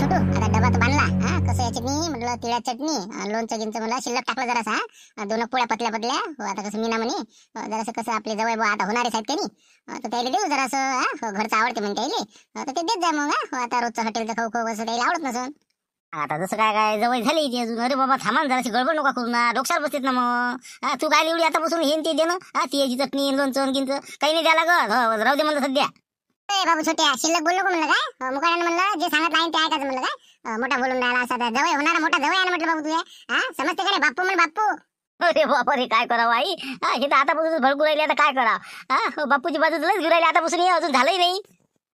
छोटू आता डबा तर बांधला. कसं या चटणी म्हटलं, तिळा चटणी लोणचं गिंचं मला शिल्लक टाकलं जरासा. दोन पोळ्या पतल्या पतल्या. आता कसं मीना म्हणे जरासं कसं आपले जवळ आता होणारे आहेत त्यांनी, तर त्याला देऊ जरासं. घरचं आवडते म्हणते त्याला, तर ते देत जा मग. आता रोजचं हॉटेलचं खाऊ खाऊ असं त्याला आवडत नसन. आता जसं काय काय जवळ झाली ती अजून. अरे बाबा थांबा ना, जराशी गडबड नका करू ना, डोक्यावर बसतेत ना मग. तू काय एवढी आतापासून हे ते दे ना. ती याची चटणी लोणचं गिंचं काही नाही द्यायला ग. राहू दे म्हणलं सध्या. बाबू छोट्या शिल्लक बोललो का म्हणलं, काय मुकाट्यानं म्हणलं जे सांगत नाही ते ऐकायचं म्हणलं. काय मोठा बोलून राहिला असा जवळ होणारा मोठा जवळ आहे ना म्हटलं बाबू तुझ्या. समजते का नाही बाप्पू म्हण बाप्पू. अरे बापा रे काय करावं आई. हे तर आतापासून भडकू राहिले, आता काय करा. बापूची बाजू तुलाच घेऊन राहिली आतापासून, हे अजून झालंही नाही.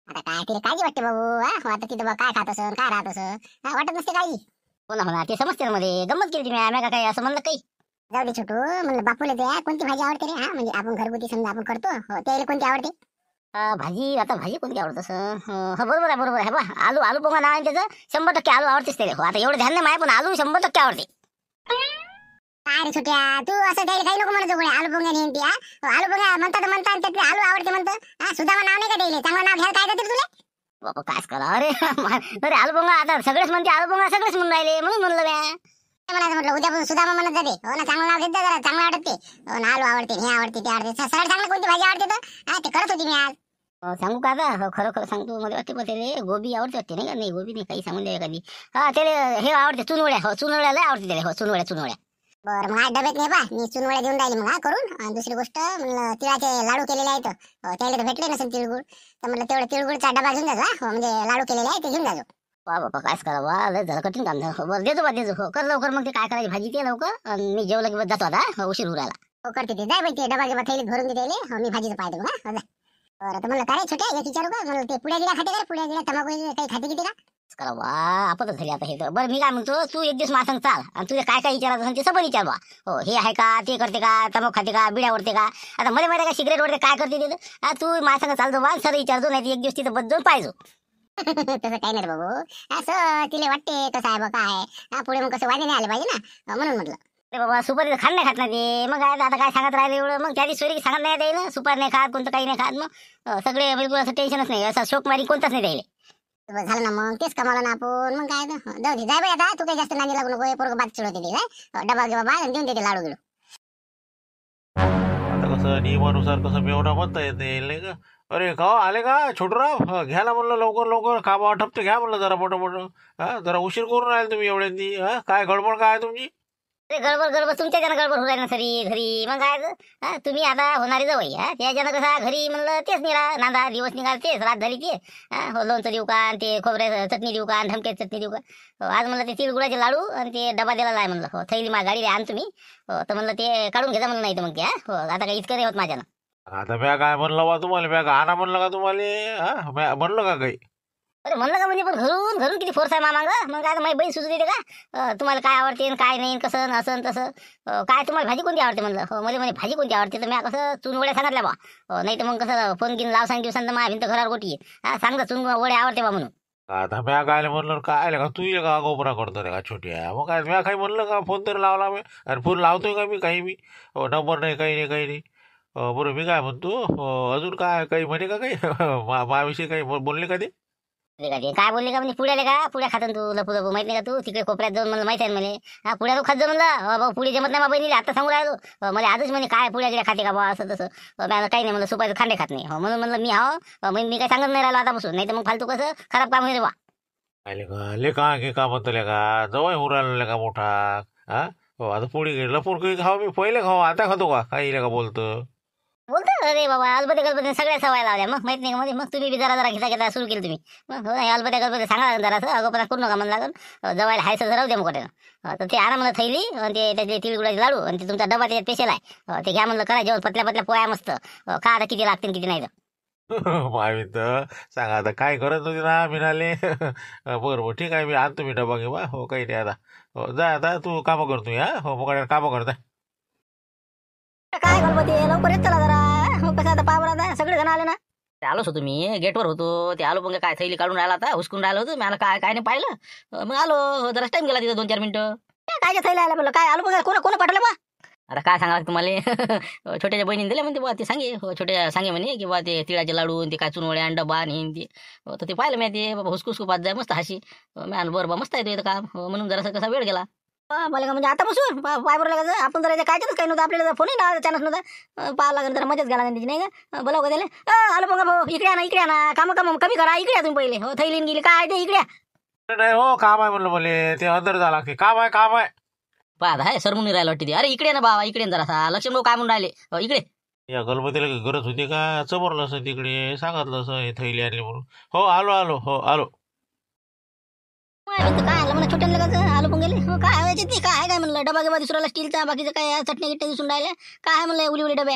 आता काय तिला काळजी वाटते बाबू. आता तिथं बा काय खात असं काय राहत असं वाटत नसते काही. हो ना, म्हणा ते समजते ना. मध्ये गंमत केली तुम्ही आम्ही काय असं म्हणलं काही. जाऊ दे छोटू म्हणलं, बापूला ते कोणती भाजी आवडते रे. म्हणजे आपण घरगुती समजा आपण करतो, त्याला कोणती आवडते. भाजी आता भाजी कोणती आवडत असं. हो बरोबर आहे बरोबर आहे. बा आलू आलू पोंगा नाव आहे त्याचं. 100% आलू आवडतेच त्याला. हो आता एवढं ध्यान नाही माय, पण आलू 100% आवडते. काय रे छोट्या तू असं द्यायला काही नको म्हणतो. आलू पोंगा नेहमी आलू पोंगा म्हणतात त्यातले आलू आवडते म्हणतो. सुदामा नाव नाही का द्यायला, चांगलं नाव घ्यायला काय करते तुला. बाबा कायच करा. अरे अरे आलू पोंगा आता सगळेच म्हणते, आलू पोंगा सगळेच म्हणून राहिले म्हणून म्हणलं म्या. म्हटलं उद्यापासून सुदामा म्हणत जाते. हो ना, चांगलं नाव घेत जा जरा, चांगलं आवडते. हो ना, आलू आवडते, हे आवडते, ते आवडते. सरळ चांगलं कोणती भाजी आवडते तर ते करत होती मी आज. सांगू का आता. खरं खरं सांगतो, मला वाटते पण त्याला गोबी आवडते वाटते नाही का. नाही गोबी नाही, काही सांगून द्या एखादी. त्याला हे आवडते चुनवड्या. हो चुनवड्या लय आवडते त्याला. हो चुनवड्या चुनवड्या. बरं मग आज डब्यात नाही बा मी चुनवड्या देऊन राहिली मग करून. आणि दुसरी गोष्ट म्हणलं तिळाचे लाडू केलेले आहेत. त्याला तर भेटले नसेल तिळगुळ, तर म्हणलं तेवढं तिळगुळचा डबा घेऊन जायचो. म्हणजे लाडू केलेले आहे ते घेऊन जायचो. वा बाबा कायच करा. वा लय झालं कठीण काम झालं. बरं देतो बा देतो. हो कर लवकर मग. ते काय करायची भाजी ते लवकर. आणि मी जेवलं की जातो आता, उशीर होऊ राहिला. हो करते ते. जाय बाई ते डबा घेबा थैलीत भरून देते. मी भाजीचं पाय देऊ. बरं तर म्हणलं काय छोट्या एक विचारू का. म्हणलं ते पुड्या गिड्या खाते का, पुड्या गिड्या तंबाखू काही खाते किती का. करा वा आपतच झाली आता हे तर. बरं मी काय म्हणतो, तू एक दिवस माझ्या संग चाल आणि तुझे काय काय विचारायचं असेल ते सगळं विचार बा. हो हे आहे का, ते करते का, तंबाखू खाते का, बिड्या ओढते का. आता मला माहिती का सिगरेट ओढते काय करते ते. तू माझ्या संग चालतो बा, सर विचारतो. नाही एक दिवस तिथं बदलून पाहिजो. तसं काही नाही बाबू. असं तिला वाटते कसं आहे बा काय. पुढे मग कसं वाईट नाही आलं पाहिजे ना, म्हणून म्हटलं. अरे बाबा सुपारी खात नाही खात नाही ते. मग काय आता काय सांगत राहिले एवढं. मग त्याची सोयरी सांगत नाही द्यायला. सुपारी नाही खात, कोणतं काही नाही खात. मग सगळे बिलकुल असं टेन्शनच नाही. असं शोक मारी कोणताच नाही द्यायला. झालं ना मग तेच कमावलं ना आपण. मग काय जाऊ दे. जाय बाई आता तू काही जास्त नादी लागू नको. पोरग बात चिडवते ते. डबा घेवा बा देऊन देते लाडू गिडू. आता कसं नियमानुसार कसं मेवणा म्हणता येत नाही का. अरे का आले का छोटूराव. घ्या ना म्हणलं लवकर लवकर. काम आठपते घ्या म्हणलं जरा मोठं मोठं. जरा उशीर करून राहिले तुम्ही एवढ्यांनी. काय गडबड काय आहे तुमची. ते गडबड गडबड तुमच्या ज्यानं गडबड होऊ राहिली ना सरी घरी. मग काय तुम्ही आता होणारी जवळ त्याच्यानं कसा घरी म्हणलं तेच निघा नांदा दिवस निघाल तेच रात झाली ते. हो लोणचं देऊ का, ते खोबऱ्या चटणी देऊ का, धमक्याची चटणी देऊ का. आज म्हणलं ते तिळगुळाचे लाडू आणि ते डबा दिला आहे म्हणलं. हो थैली माझ्या गाडी आण तुम्ही. हो तर म्हणलं ते काढून घ्या म्हणलं. नाही तर मग ते हो आता काही इतकं नाही होत माझ्यानं. आता म्या काय म्हणलं बा तुम्हाला. म्या का आणा म्हणलं का तुम्हाला. म्या म्हणलं का काही. अरे म्हणलं का म्हणजे पण घरून घरून किती फोर्स आहे मामांग. मग काय माझी बहीण सुचू देते का तुम्हाला काय आवडते काय नाही कसं असं तसं. काय तुम्हाला भाजी कोणती आवडते म्हणलं. हो मला म्हणे भाजी कोणती आवडते. तर मी कसं चून वड्या सांगितल्या बा. नाही तर मग कसं फोन घेऊन लाव सांगितलं सांगता माझ्या भिंत घरावर गोटी सांगता चून वड्या आवडते बा म्हणून. आता म्या काय म्हणलं काय का तू का गोबरा करतो रे का छोट्या. मग काय म्या काही म्हणलं का. फोन तरी लावला मी. आणि फोन लावतोय का मी काही मी. नंबर नाही काही नाही काही नाही. बरं मी काय म्हणतो अजून काय काही म्हणे का काही. माझ्याविषयी काही बोलले का ते. काय बोलले का म्हणजे पुढ्याले का पुढ्या खातं तू लपू लपू माहित नाही का. तू तिकडे कोपऱ्यात जाऊन मला माहिती आहे म्हणे. पुढ्या तू खात जा म्हणलं. पुढे जमत नाही बहिणीला आता सांगू राहिलो. मला आजच म्हणे काय पुढ्या गिड्या खाते का बा असं तसं. काही नाही म्हणलं सुपारी खांडे खात नाही. म्हणून म्हणलं मी मी काही सांगत नाही राहिलो आतापासून. नाही तर मग फालतू कसं खराब काम होईल बा. ले का घे का म्हणतो का जवळ होऊ राहिला का मोठा. आता पुढे लपून काही खाऊ मी पहिले खाऊ आता खातो का काही का बोलतं. बोलतो अरे बाबा अलबत्या गलबत्या सगळ्या सवय लावल्या. मग माहित नाही का मध्ये. मग तुम्ही बी जरा जरा घेता घेता सुरू केली तुम्ही. मग हो अलबत्या गलबत्या सांगा जरा अगोपणा करू नका म्हणून लागल. जवळ हायचं राहू द्या मग तर ते आणा मला थैली आणि ते त्याचे तिळगुळाचे लाडू आणि ते तुमचा डबा त्याच्यात स्पेशल आहे. ते घ्या म्हणलं करा जेवण पतल्या पतल्या पोया मस्त. का आता किती लागतील किती नाही तर. मामी तर सांगा आता काय करत होती ना मिळाले. बरोबर ठीक आहे मी आणतो मी डबा घेऊ. हो काही नाही आता. हो जा आता तू कामं करतोय. हो मग कामं करताय. काय गलबते लवकर येत चला जरा. कसं आता पावर सगळे जण आले ना. आलोच होतो मी गेटवर होतो. ते आलो पण काय थैली काढून राहिला आता हुसकून राहिलो होतो. मला काय काय नाही पाहिलं. मग आलो जरा टाइम गेला तिथं 2-4 मिनिटं. काय थैली आला म्हणलं काय आलो बघा कोण कोण पाठवलं बा. आता काय सांगा तुम्हाला छोट्याच्या बहिणीने दिले म्हणते बुवा ते सांगे छोट्या सांगे म्हणे की बुवा ते तिळाचे लाडू आणि ते काय चुनवड्या आणि डबा आणि हे ते तर ते पाहिलं मी ते बाबा हुसकुस पाच जाय मस्त हाशी मी आणलं बरं बा मस्त आहे तो काम म्हणून जरासा कसा वेळ गेला मला का म्हणजे आतापासून पायवर लागायचं आपण जर काय काही नव्हतं आपल्याला फोनही लावायचा चान्स नव्हता पाहा लागेल जरा मजाच घ्यायला त्याची नाही का बोलाव का त्याला आलो मग भाऊ इकडे या ना काम कमी करा इकडे या तुम्ही पहिले हो थैलीन गेली काय ते इकडे नाही हो काम आहे म्हणलं मला ते अंदर जा लागते काम आहे पाहत आहे सर म्हणून राहिलं वाटते ते. अरे इकडे ना बाबा इकडे ना जरासा लक्ष्मण भाऊ काय म्हणून राहिले इकडे या गणपतीला काही गरज होती का चमरलं असं तिकडे सांगितलं असं हे थैली आणली म्हणून हो आलो काय आलं म्हणा छोट्या लगायचं आलो पण गेले हो काय व्हायचे ते काय म्हणलं डबा गिबा दुसऱ्याला स्टीलचा बाकीचं काय चटणी गिट्टे दिसून राहिले काय म्हणलं उली डबे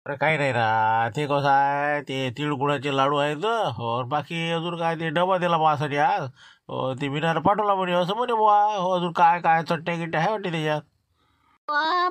अरे काही नाही ना ते कसं आहे ते तिळगुळाचे लाडू आहेत हो बाकी अजून काय ते डबा दिला माझ्यासाठी आज ते विनायला पाठवला म्हणे असं म्हणे बुवा हो अजून काय चटण्या गिट्ट्या आहे वाटते त्याच्यात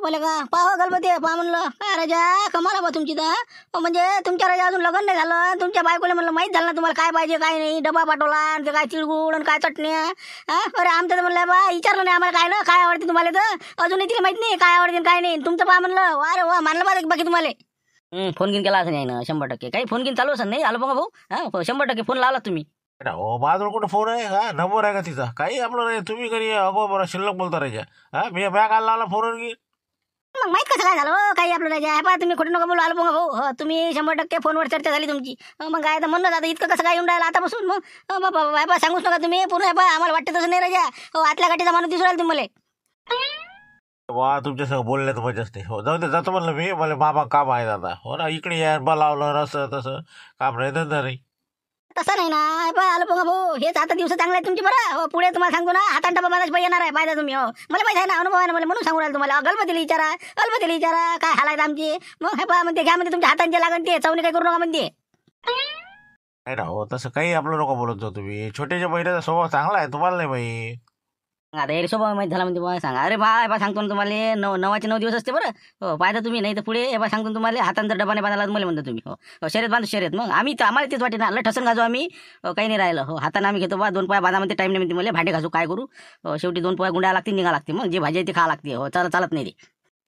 बोले का पाहा गणपती पहा म्हणलं काय राजा कमाला बा तुमची तर म्हणजे तुमच्या राजा अजून लग्न नाही झालं तुमच्या बायकोला म्हणलं माहीत झालं ना तुम्हाला काय पाहिजे काय नाही डबा पाठवला आणि ते काय तिळगुळ आणि काय चटण्या अरे आमचं तर म्हणलं बा विचारलं नाही आम्हाला काय ना काय आवडते तुम्हाला तर अजूनही तिला माहित नाही काय आवडते काय नाही तुमचं पहा म्हणलं अरे वा मानलं बा बाकी तुम्हाला फोन घेऊन केला असं नाही ना 100% काही फोन घेऊन चालू असं नाही आलो बघा भाऊ 100% फोन लावला तुम्ही हो माझ्याजवळ कुठं फोन आहे का नंबर आहे का तिचा काही आपलं नाही तुम्ही कधी अगो बरं शिल्लक बोलता राहायच्या मी बॅग आला लावला फोनवर की मग माहित कसं काय झालं काही आपलं राजा पहा तुम्ही खोटं नका बोलू आलो बघा भाऊ तुम्ही 100% फोनवर चर्चा झाली तुमची मग काय तर म्हणलं आता इतकं कसं काय येऊन राहिलं आतापासून मग बाबा सांगूच नका तुम्ही पूर्ण आम्हाला वाटतं तसं नाही राजा हो आतल्या गाठीचा माणूस दिसून राहिला तुम्ही वा तुमच्यासंग बोलण्यात मजा असते हो जाऊ दे जातो म्हणलं मी मला मामा काम आहे आता हो ना इकडे या बोलावलं असं तसं काम नाही धंदा नाही तसं नाही ना बा आलो बघा भाऊ हेच आता दिवस चांगले आहेत तुमचे बरं हो पुढे तुम्हाला सांगतो ना हातान डबा माझा येणार आहे पाहिजे तुम्ही हो मला माहिती आहे ना अनुभव आहे ना मला म्हणून सांगू राहिलो तुम्हाला गणपतीला विचारा काय हालायत आमची मग हे पहा म्हणते घ्या म्हणते तुमच्या हातांचे लागन ते चवणी काही करू नका म्हणते नाही ना हो तसं काही आपलं नको बोलत जाऊ तुम्ही छोट्याच्या बहिणीचा स्वभाव चांगला आहे तुम्हाला नाही माहीत आता हे स्वभाव माहिती झाला म्हणते बा सांगा अरे बा सांगतो ना तुम्हाला 9 दिवस असते बरं हो पाहिजे तुम्ही नाही तर पुढे हे सांगतो तुम्हाला हातांचा डबाने बांधायला मला म्हणतो तुम्ही हो शर्यत बांधू शर्यत मग आम्ही तर आम्हाला तेच वाटे ना ठसन घाजू आम्ही काही नाही राहिलं हो हाताने आम्ही घेतो बा 2 पाय बांधामध्ये टाईम नाही म्हणते मला भांडे घासू काय करू शेवटी 2 पाय गुंडा लागते निघा लागते मग जे भाजी आहे ते खा लागते हो चालत नाही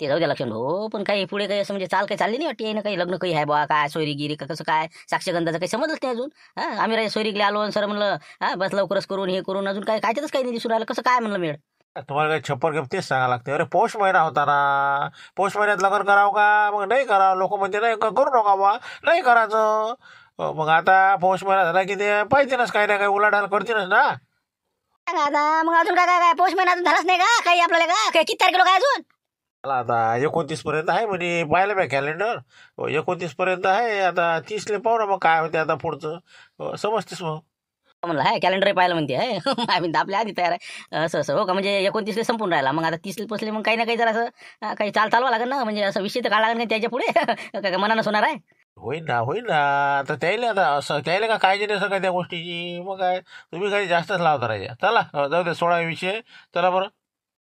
ते जाऊ द्या लक्षण हो पण काही पुढे काही असं म्हणजे काही चालली नाही वाटते ना काही लग्न काही आहे बा काय सोयरीगिरी का कसं काय साक्षगंधाचं काही समजलंच नाही अजून आम्ही राजा सोयरीकडे आलो सर म्हणलं बस लवकरच करून हे करून अजून काय त्यातच काही नाही दिसून राहिलं कसं काय म्हणलं मेळ तुम्हाला काही छप्पर घेऊन तेच सांगायला लागते अरे पौष महिना होता ना पौष महिन्यात लग्न करावं का मग नाही करावं लोक म्हणते नाही करू नका बा नाही करायचं मग आता पौष महिना झाला की ते पाहिजेनच काही ना काही उलाढाल करतीनच ना आता मग अजून काय पौष महिना अजून झालाच नाही का काही आपल्याला का किती तारखेला काय अजून मला आता 29 पर्यंत आहे म्हणजे पाहिलं मी कॅलेंडर 29 पर्यंत आहे आता 30 पाहू ना मग काय होते आता पुढचं समजतेस मग म्हणलं आहे कॅलेंडर पाहिलं म्हणते आहे आपल्या आधी तयार आहे असं हो का म्हणजे 29 संपून राहिला मग आता 30 पोचले मग काही ना काही जरा असं काही चालवा लागेल ना म्हणजे असं विषय तर काढा लागेल नाही त्याच्या पुढे काय मनानं होणार आहे होईल ना आता त्याला आता असं त्याला का काळजी नाही सगळ्या त्या गोष्टीची मग काय तुम्ही काही जास्तच लावता राहायच्या चला जाऊ दे 16 विषय चला बरं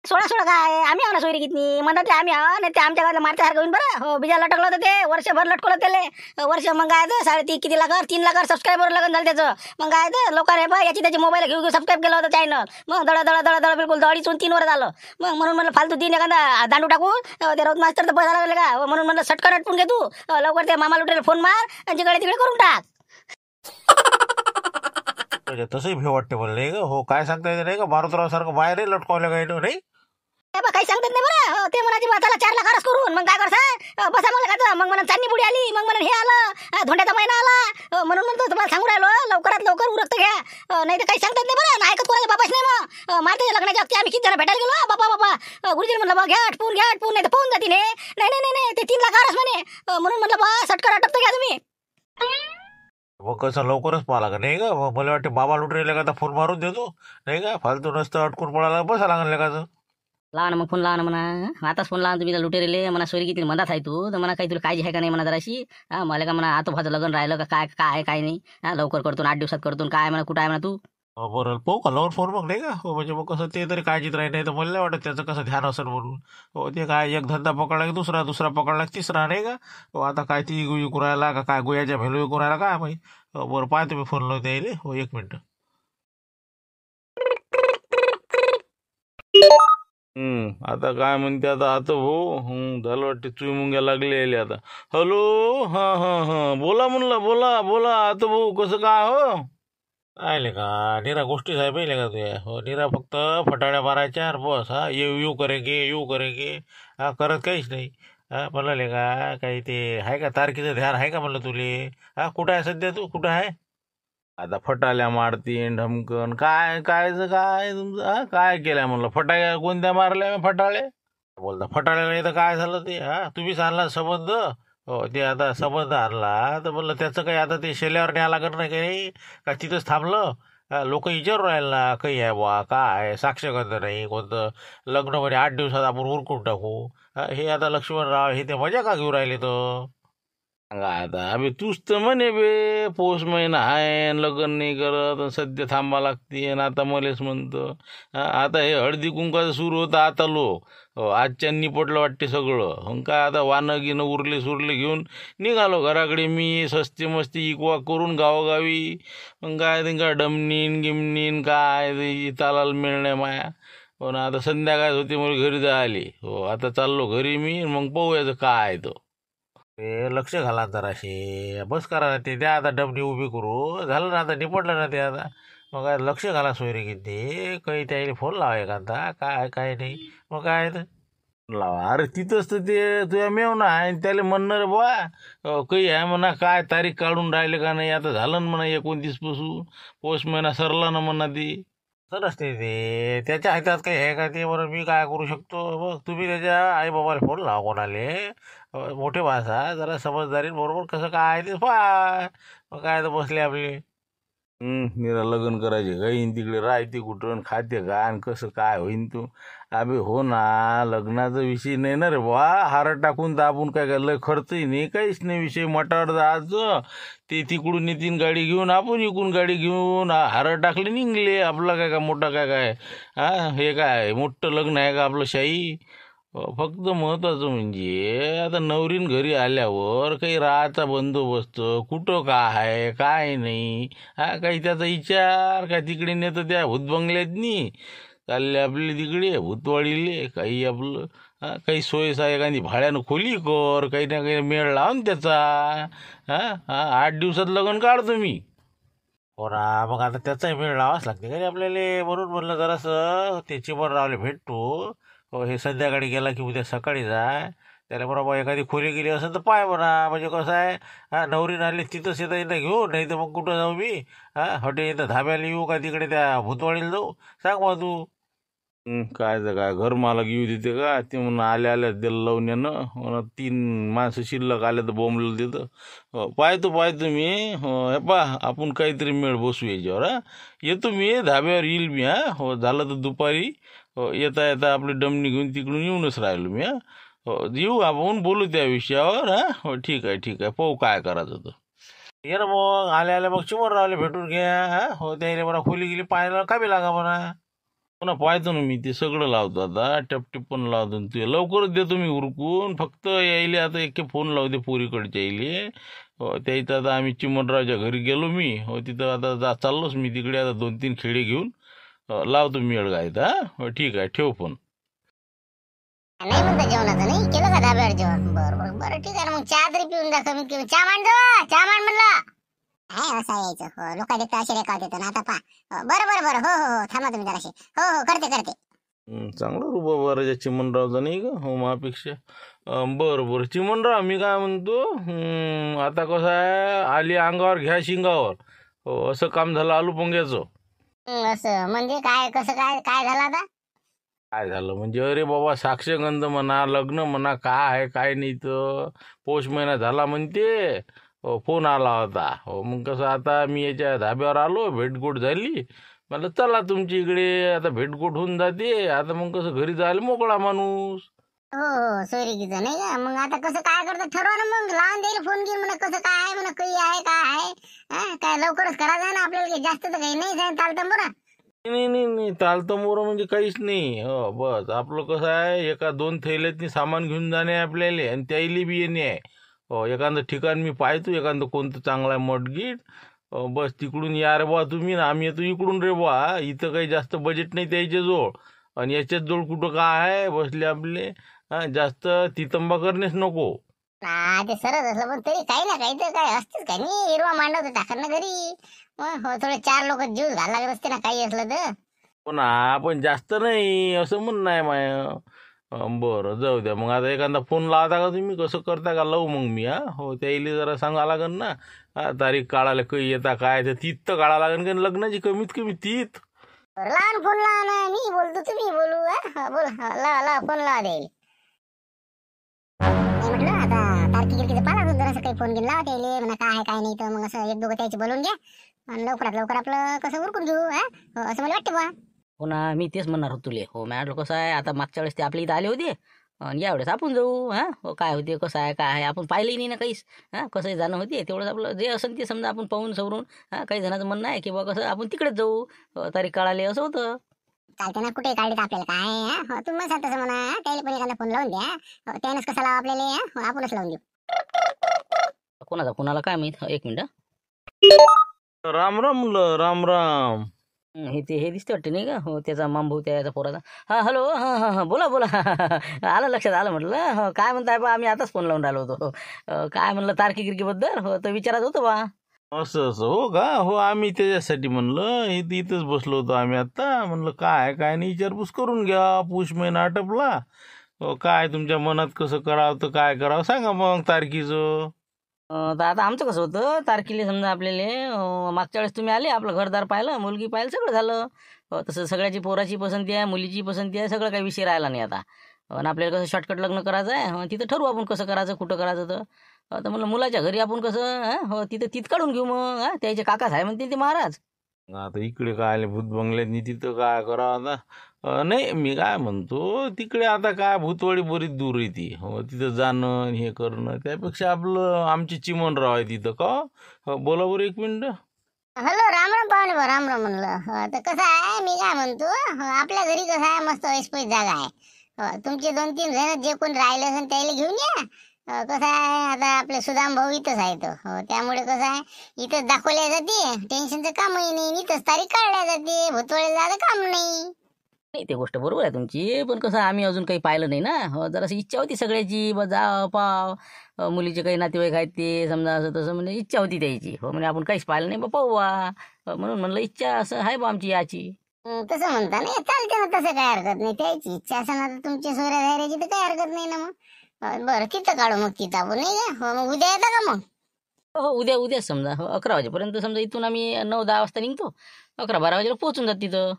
16 काय आम्ही आहो ना सोयरी किती म्हणतात आम्ही आहो नाही ते आमच्या गावाला मारच्यासारखं होईल बरं हो बिजा लटकलं होतं ते वर्षभर लटकलं त्याला वर्ष मग काय 3.5 लाख 3 लाख सबस्क्रायबर लगन झालं त्याचं मग काय लोकांनी बा याची त्याची मोबाईल घेऊन सबस्क्राईब केलं होतं चॅनल मग दड बिलकुल 2.5-3 वर झालं मग म्हणून म्हणलं फालतू 3 एखादा दांडू टाकून ते रोज मास्तर तर पैसा लागले का म्हणून म्हणलं सटकन अटपून घे तू लवकर ते मामा लुटेल फोन मार आणि तिकडे करून टाक तसंही भे वाटते मला नाही का हो काय सांगता येते नाही का मारुतराव सारखं बाहेर लटकवलं काही नाही काही सांगतात नाही बरं ते म्हणायचे त्याला 4 लाख खर्च करून मग काय करसा बसा मला का मग म्हणून चांदणी पुढे आली मग म्हणून हे आलं धोंड्याचा महिना आला म्हणून म्हणतो तुम्हाला सांगू राहिलो लवकरात लवकर उरकत घ्या नाही तर काही सांगतात नाही बरं ऐकत कोणाच्या बाबाच नाही मग मारते लग्नाच्या वक्ती आम्ही किती जण भेटायला गेलो बाबा गुरुजी म्हणलं बा घ्या आटपून नाही तर पाहून जातील नाही ते 3 लाख खर्च म्हणे म्हणून म्हणलं बा सटकर अटकतं घ्या तुम्ही मग कसं लवकरच पाहा लागेल नाही का मग मला वाटते बाबा लुटरेला का फोन मारून देतो नाही का फालतू नसतं अटकून पडायला बसा लागेल का लहान मग फोन लहान म्हणा आताच फोन लहान तुम्ही लुटेरेले म्हणा सोयरी किती मधात आहे तू तर म्हणा काही तुला काळजी आहे का नाही म्हणा जराशी मला का म्हणा आता भाजं लग्न राहिलं का काय आहे काय नाही लवकर करतो 8 दिवसात करतो काय म्हणा कुठं आहे म्हणा तू बरं पाहू का लवर फोन मग नाही का हो म्हणजे मग कसं ते तरी काळजीत राही नाही तर मला नाही वाटत त्याचं कसं ध्यान असेल म्हणून हो ते काय एक धंदा पकडला की दुसरा पकडला की तिसरा नाही का हो आता काय ती विकू राहिला का काय गोयाच्या व्हॅल्यू विकू राहिला काय माहिती बरं पाय तुम्ही फोन लावून द्यायले हो 1 मिनिट आता काय म्हणते आता भाऊ झालं वाटते चुईमुंग्या लागले आले आता. हॅलो, हां हां हां, बोला म्हणलं, बोला बोला आता भाऊ, कसं काय हो? आले का निरा गोष्टी साहेब आहे का तुझ्या हो निरा फक्त फटाड्या मारायच्या आणि बस हा येऊ करेंगे हा करत काहीच नाही. हा म्हणलं का काही ते आहे का तारखेचं ध्यान आहे का म्हणलं तुले. हा कुठं आहे सध्या तू कुठं आहे. आता फटाल्या मारतीन ढमकन कायचं काय तुमचं, काय केलंय म्हणलं, फटाक्या कोणत्या मारल्या फटाळे? बोलता फटाळ्याला नाही तर काय झालं ते हा तुम्हीच आणला संबंध. हो ते आता संबंध आणला तर म्हणलं त्याचं काही आता ते शेल्यावर न्याय लागत नाही काही का तिथंच थांबलं. लोक विचारून राहिला काही आहे बा काय साक्षगंध नाही कोणतं लग्न म्हणे 8 दिवसात आपण उरकून टाकू. हे आता लक्ष्मणराव हे ते मजा का घेऊन राहिले तर. सांगा आता अबे, तूच तर म्हणे बे पौष महिना आहे अन लग्न नाही करत अन सध्या थांबा लागते आणि आता मलेच म्हणतं. आता हे हळदी कुंकाचं सुरू होतं आता लोक आजच्या निपटलं वाटते सगळं. मग काय आता वानं गिनं उरले सुरले घेऊन निघालो घराकडे मी सस्ती मस्ती इकवा करून गावोगावी. मग काय ते काय डमनीन गिमनीन काय ते चालायला मिळणे माया. पण आता संध्याकाळ होती मला घरी जायले. आता चाललो घरी मी, मग पाहूयाचं काय आहे तो. ते लक्ष घाला जराशे बस करा ना ते द्या आता डबडी उभी करू झालं ना आता निपटलं ना ते आता. मग काय लक्ष घाला सोयरे किती काही त्याला फोन लावा एखादा काय नाही मग काय तर. लावा अरे तिथंच तर ते तुझ्या मेवना आहे आणि त्याला म्हणणार रे बुवा काही आहे म्हणा, काय तारीख काढून राहिले का नाही, आता झालं ना म्हणा 29 पासून पौष महिना सरला ना म्हणा ती. तर असते ते त्याच्या हातात काही आहे का ते बरं मी काय करू शकतो. मग तुम्ही त्याच्या आई बाबाला फोन लावा कोणाले मोठे भाषा जरा समजदारी बरोबर कसं काय आहे ते पहा. मग काय तर बसले आपले. निरा लग्न करायचे काही तिकडे राहते कुठं खाते का आणि कसं काय होईन तू. अबे हो ना, लग्नाचा विषय नाही ना रे बा, हार टाकून तर आपण काय लय खर्चही नाही काहीच नाही विषय. मटार जायचं ते तिकडून येतीन गाडी घेऊन, आपण इकडून गाडी घेऊन हार टाकले निघले. आपला काय मोठा काय हे काय मोठं लग्न आहे का आपलं शाही. फक्त महत्वाचं म्हणजे आता नवरीन घरी आल्यावर काही राहायचा बंदोबस्त कुठं काय आहे काय नाही. काही त्याचा विचार काय तिकडे नेतं त्या भूतबंगल्यातनी चालले आपले तिकडे भूतवाडीले. काही आपलं काही सोयीसा एखादी भाड्यानं खोली कर, काही ना काही मेळ लावून त्याचा. 8 दिवसात लग्न काढतो मी. हो ना मग आता त्याचाही वेळ लावाच लागते का रे आपल्याला. म्हणून म्हणलं जरासं ते चिमणरावले भेटतो. हो हे संध्याकाळी गेला की उद्या सकाळी जाय त्याला बरोबर एखादी खोली गेली असेल तर पाय म्हणा. म्हणजे कसं आहे नवरीन आली तिथंच येतं इथं घेऊ नाही तर मग कुठं जाऊ मी. हॉटेल इथं धाब्याला येऊ का तिकडे त्या भूतवाडीला जाऊ सांग मग तू. काय तर काय घर मालक येऊ देते का ते म्हणून आल्या दिलं लावण्यानं म्हणा 3 माणसं शिल्लक आल्या तर बोंबलं देतं. पाहतो मी. हे पा आपण काहीतरी मेळ बसू याच्यावर. येतो मी धाब्यावर येईल मी. हो झालं तर दुपारी येता येता आपली डमणी घेऊन तिकडून येऊनच राहिलो मी. येऊ आपण बोलू त्या विषयावर. हो ठीक आहे पाहू काय करायचं तर. ये ना मग आल्या मग चिमणरावले भेटून घ्या. हो त्याला म्हणा खोली गेली पाहायला कमी लागा म्हणा. पुन्हा पाहतो ना मी ते सगळं लावतो आता टपटिप पण लावतो ते लवकरच देतो मी उरकून. फक्त यायले आता एक फोन लावते पोरीकडच्या यायले. त्याचं आता आम्ही चिमणरावच्या घरी गेलो मी. तिथं आता चाललोच मी तिकडे आता 2-3 खेडे घेऊन लावतो मेळ गायता. ठीक आहे ठेव फोन. नाही म्हणता जेवणाचं नाही केलं का धाब्यावर जेवण. बरं बरं ठीक आहे ना मग चहा तरी पिऊन जा कमीत कमी. चहा मांड म्हणलं. आहे असं यायचं हो लोक देखता असे रेखावत येतो ना आता पा. बरं हो थांबा तुम्ही जराशे. हो करते. चांगलं रुबा बरं चिमणरावचा नाही का हो मापेक्षा. बरं चिमणराव मी काय म्हणतो, आता कसं आहे आली अंगावर घ्या शिंगावर. हो असं काम झालं आलू पोंग्याचं. असं म्हणजे काय कसं काय झालं आता. काय झालं म्हणजे अरे बाबा साक्षगंध म्हणा लग्न म्हणा काय आहे काय नाही तर पौष महिना झाला म्हणते. फोन आला होता. मग कसं आता मी याच्या धाब्यावर आलो भेटगोट झाली. मला चला तुमच्या इकडे आता भेटगोट होऊन जाते. आता मग कसं घरी जायला मोकळा माणूस. हो सोयरीकीचं नाही का. मग आता कसं काय करतं ठरवा ना मग. लहान द्यायला फोन घेऊन म्हणा कसं काय आहे म्हणा काही आहे काय आहे. काय लवकरच करायचं ना आपल्याला जास्त तर काही नाही चालतं बरं. नाही चालतं मोरं म्हणजे काहीच नाही. हो बस आपलं कसं आहे 1-2 थैल्यातनी सामान घेऊन जाणे आपल्याला आणि त्याईले बी येणे आहे. एखादं ठिकाण मी पाहतो एखादं कोणतं चांगलं आहे मटगीट. बस तिकडून या रे बा तुम्ही ना आम्ही येतो इकडून रे बा. इथं काही जास्त बजेट नाही त्याच्या जवळ. आणि याच्यात जवळ कुठं काय आहे बसले आपले. जास्त तितंबा करणेच नको. ते सरच असलं पण तरी काही ना काही तर काय असतेच काय नाही. हिरवा मांडव टाकन ना घरी. मग हो थोडे 4 लोक जीव घाला लागत असते ना काही असलं तर. पण आपण जास्त नाही असं म्हणणं आहे माय. बरं जाऊ द्या मग. आता एखादा फोन लावता का तुम्ही? कसं करता का? लावू मग मी. हो त्याला जरा सांगा लागेल ना. तारीख काढायला काही येता काय तर तीत तर काढा लागेल का लग्नाची, कमीत कमी तीत. लहान फोन लावा ना. मी बोलतो तुम्ही बोलू. बोल लावा फोन लावा द्यायला. म्हटलं आता तारखी गिरकीचं पाला जरासं काही फोन घेऊन लावा त्याला म्हणा काय आहे काय नाही. तर मग असं 1-2 त्याची बोलून घ्या आणि लवकरात लवकर आपलं कसं उरकून घेऊ. असं मला वाटतं बा. हो ना, मी तेच म्हणणार होतो तुले. हो मॅडम कसं आहे, आता मागच्या वेळेस ते आपल्या इथं आले होते आणि यावेळेस आपण जाऊ. हो काय होते कसं आहे काय आहे आपण पाहिलंही नाही ना काहीच. कसंही जाणं होते तेवढंच आपलं जे असेल ते समजा आपण पाहून सवरून. काही जणांचं म्हणणं आहे की बा कसं आपण तिकडेच जाऊ. तारीख काढाले असं होतं. चालते ना. कुठे काढीत आपल्याला काय. तुम्ही म्हणता तसं म्हणा. त्याला पण एखादा फोन लावून द्या. त्यानंच कसा लावा आपल्याला. आपणच लावून देऊ. कोणाला काय माहीत. एक मिनिट. राम राम म्हणलं. राम राम. हे दिसते वाटते नाही का? हो त्याचा मामभाऊ त्याचा पोराचा. हॅलो. हां बोला बोला. आलं लक्षात आलं म्हटलं. हो काय म्हणताय बा? आम्ही आताच फोन लावून राहिलो होतो. काय म्हणलं तारखी गिरकीबद्दल हो तर विचारत होतो बा. असं हो का? हो आम्ही त्याच्यासाठी म्हणलं इथंच बसलो होतो आम्ही आता. म्हणलं काय काय नाही विचारपूस करून घ्या. पुष महिना आटपला. काय तुमच्या मनात कसं करावं तर काय करावं सांगा मग तारखीचं. तर आता आमचं कसं होतं तारखेला समजा आपल्याला मागच्या वेळेस तुम्ही आले आपलं घरदार पाहिलं मुलगी पाहिलं सगळं झालं. तसं सगळ्याची पोराची पसंती आहे मुलीची पसंती आहे सगळं काही विषय राहिला नाही आता. आणि आपल्याला कसं शॉर्टकट लग्न करायचं आहे. तिथं ठरवू आपण कसं करायचं कुठं करायचं. तर म्हणलं मुलाच्या घरी आपण कसं हो तिथं तीत काढून घेऊ मग. त्याचे काकाच आहे म्हणते ते महाराज. आता इकडे काय आले भूत बंगल्यातनी तिथं काय करावं आता. नाही मी काय म्हणतो तिकडे आता काय भूतवाडी बरीच दूर आहे ती. हो तिथं जाणं हे करणं त्यापेक्षा आपलं आमची चिमणराव आहे तिथं का. बोला बरं 1 मिनिट. हॅलो राम राम पाहुणे बा. राम राम म्हणलं. तर कसं आहे मी काय म्हणतो आपल्या घरी कसं आहे मस्त ऐसपैस जागा आहे. तुमचे 2-3 जण जे कोण राहिले असेल त्याला घेऊन या. कसं आहे आता आपले सुदाम भाऊ इथंच आहेत. त्यामुळे कसं आहे इथंच दाखवल्या जाते. टेन्शनचं कामही नाही. इथंच तारीख काढल्या जाते. भूतवाडीला जायचं काम नाही. नाही ते गोष्ट बरोबर आहे तुमची. पण कसं आम्ही अजून काही पाहिलं नाही ना. जराशी इच्छा होती सगळ्याची बा जा पाव. मुलीचे काही नातेवाईक आहेत ते समजा असं तसं म्हणजे इच्छा होती त्याची. म्हणजे आपण काहीच पाहिलं नाही बा पाहू बा. म्हणून म्हणलं इच्छा असं आहे बा आमची याची. तसं म्हणता नाही चालते ना. तसं काय हरकत नाही. त्याची इच्छा असं ना तुमच्या सोयऱ्या धायऱ्याची तर काही हरकत नाही ना मग. बरं तिथं काढू मग तिथं आपण नाही का. मग उद्या येता का मग? हो उद्या समजा 11 वाजेपर्यंत समजा इथून आम्ही 9-10 वाजता निघतो. 11-12 वाजेला पोहोचून जात तिथं.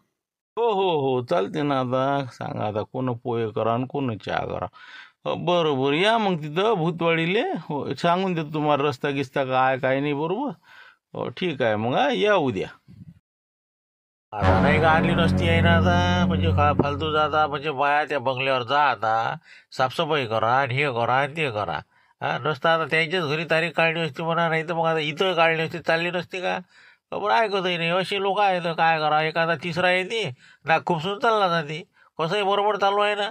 हो चालते ना. आता सांगा आता कोण पोहे करा आणि कोण चहा करा. बरोबर या मग तिथं भूतवाडीले. हो सांगून देतो तुम्हाला रस्ता गिस्ता काय नाही बरोबर. हो ठीक आहे मग या उद्या. आता नाही का आणली नसती आहे ना आता. म्हणजे काय फालतू जाता म्हणजे बाया त्या बंगल्यावर जा आता साफसफाई करा आणि हे करा आणि ते करा. नसतं आता त्यांच्याच घरी तारीख काढली असती म्हणा. नाही तर मग आता इथं काढली असती चालली नसती का. पण ऐकतही नाही अशी लोक आहेत काय करा. एखादा तिसरा येते ना खूपसून चालला जाते. कसंही बरोबर चालू आहे ना.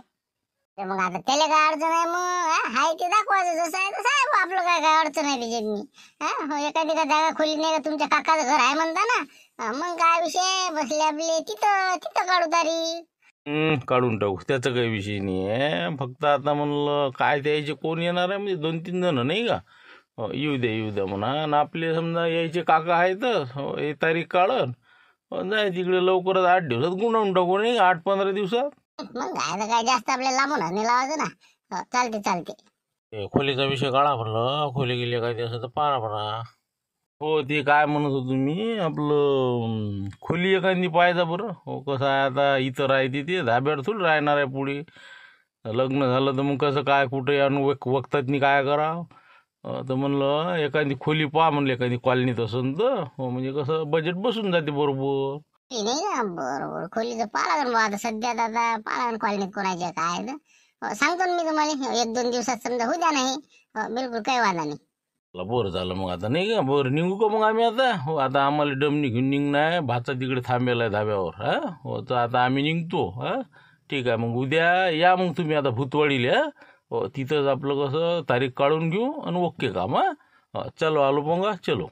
मग आता त्याला काय अडचण आहे मग. हाय ते दाखवायचं जसं आहे तसं आहे. आपलं काय अडचण आहे त्याच्यात. एखादी का जागा खोली नाही का तुमच्या काकाचं घर आहे म्हणता ना. मग काय विषय बसले आपले तिथं काढू तारीख. काढून टाकू त्याचा काही विषय नाही आहे. फक्त आता म्हणलं काय द्यायचे कोण येणार आहे म्हणजे 2-3 जण नाही का. येऊ द्या म्हणा. आणि आपले समजा यायचे काका आहेत हे तारीख काढन जाय तिकडे लवकरच 8 दिवसात गुंडावून टाकू नाही 8-15 दिवसात. मग काय जास्त आपल्याला लांबून नाही लावायचं ना. चालते. खोलीचा विषय काढा म्हणलं. खोली गेली काय ते असं तर पाहा म्हणा. हो ते काय म्हणत होतो मी आपलं खोली एखादी पाहायचा बरं. हो कसं आहे आता इथं राहते ते धाब्यावर थोडी राहणार आहे पुढे. लग्न झालं तर मग कसं काय कुठे आणून वक्तातनी काय करावं. तर म्हणलं एखादी खोली पहा म्हणलं एखादी कॉलनीत असेल तर. हो म्हणजे कसं बजेट बसून जाते बरोबर. नाही ना बरोबर खोलीचं पाहा लागेल. आता सध्या आता पाहा लागेल कॉलनीत कोणाच्या काय सांगतो ना मी तुम्हाला. 1-2 दिवसात समजा होऊ द्या नाही. बिलकुल काही वादा नाही. बरं झालं मग आता नाही का. बरं निघू का मग आम्ही आता. हो आता आम्हाला डमनी घेऊन निघणं आहे. भाचा तिकडे थांबेला आहे धाब्यावर. हो तर आता आम्ही निघतो. ठीक आहे मग उद्या या मग तुम्ही आता भूतवाडीला. हो तिथंच आपलं कसं तारीख काढून घेऊ आणि ओके काम. चलो आलो मग चलो.